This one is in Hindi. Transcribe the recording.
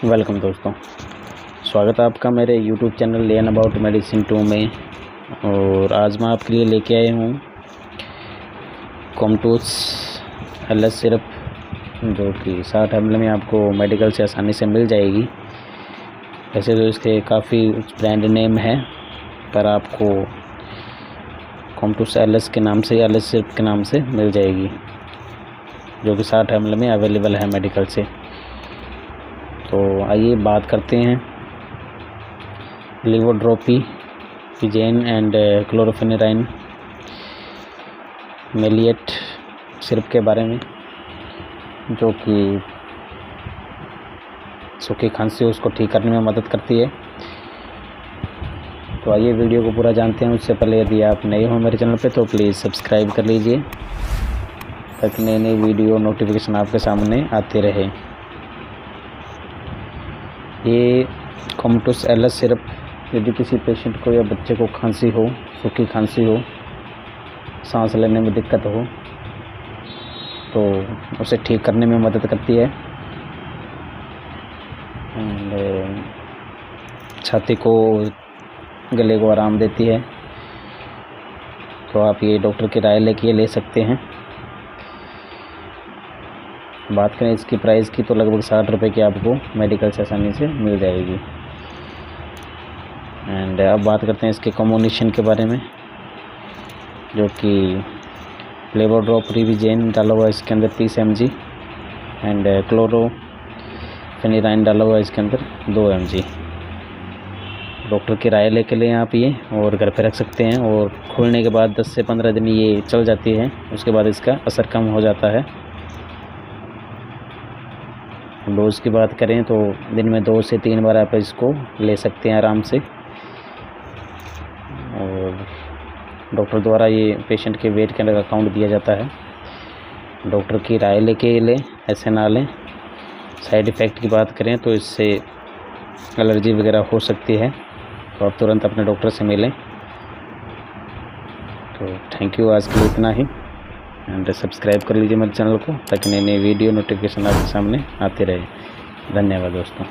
वेलकम दोस्तों, स्वागत है आपका मेरे YouTube channel learn about medicine 2 में। और आज मैं आपके लिए लेके आया हूँ कॉम्टूस LS सिरप, जो कि 60 ml में आपको मेडिकल से आसानी से मिल जाएगी। वैसे तो इसके काफ़ी ब्रांड नेम है, पर आपको कॉम्टूस LS के नाम से या LS सिरप के नाम से मिल जाएगी, जो कि 60 ml में अवेलेबल है मेडिकल से। तो आइए बात करते हैं लेवोड्रोपीजेन एंड क्लोरोफेनेराइन मेलिएट सिरप के बारे में, जो कि सूखी खांसी उसको ठीक करने में मदद करती है। तो आइए वीडियो को पूरा जानते हैं। उससे पहले यदि आप नए हो मेरे चैनल पे तो प्लीज़ सब्सक्राइब कर लीजिए, ताकि नई नई वीडियो नोटिफिकेशन आपके सामने आते रहे। ये कॉम्टूस LS सिरप यदि किसी पेशेंट को या बच्चे को खांसी हो, सूखी खांसी हो, सांस लेने में दिक्कत हो, तो उसे ठीक करने में मदद करती है। एंड छाती को, गले को आराम देती है। तो आप ये डॉक्टर की राय लेके ले सकते हैं। बात करें इसकी प्राइस की, तो लगभग 60 रुपये की आपको मेडिकल से आसानी से मिल जाएगी। एंड अब बात करते हैं इसके कॉम्बिनेशन के बारे में, जो कि लेवोड्रोपीजेन डाला हुआ है इसके अंदर 30 mg एंड क्लोरोफेनेराइन डाला हुआ है इसके अंदर 2 mg। डॉक्टर की राय लेके लें आप ये, और घर पे रख सकते हैं। और खोलने के बाद 10 से 15 दिन ये चल जाती है, उसके बाद इसका असर कम हो जाता है। डोज़ की बात करें तो दिन में 2 से 3 बार आप इसको ले सकते हैं आराम से। और डॉक्टर द्वारा ये पेशेंट के वेट के अंदर काउंट दिया जाता है। डॉक्टर की राय लेके लें, ऐसे ना लें। साइड इफ़ेक्ट की बात करें तो इससे एलर्जी वगैरह हो सकती है, तो आप तुरंत अपने डॉक्टर से मिलें। तो थैंक यू, आज के लिए इतना ही। एंड सब्सक्राइब कर लीजिए मेरे चैनल को, ताकि नई नई वीडियो नोटिफिकेशन आपके सामने आते रहे। धन्यवाद दोस्तों।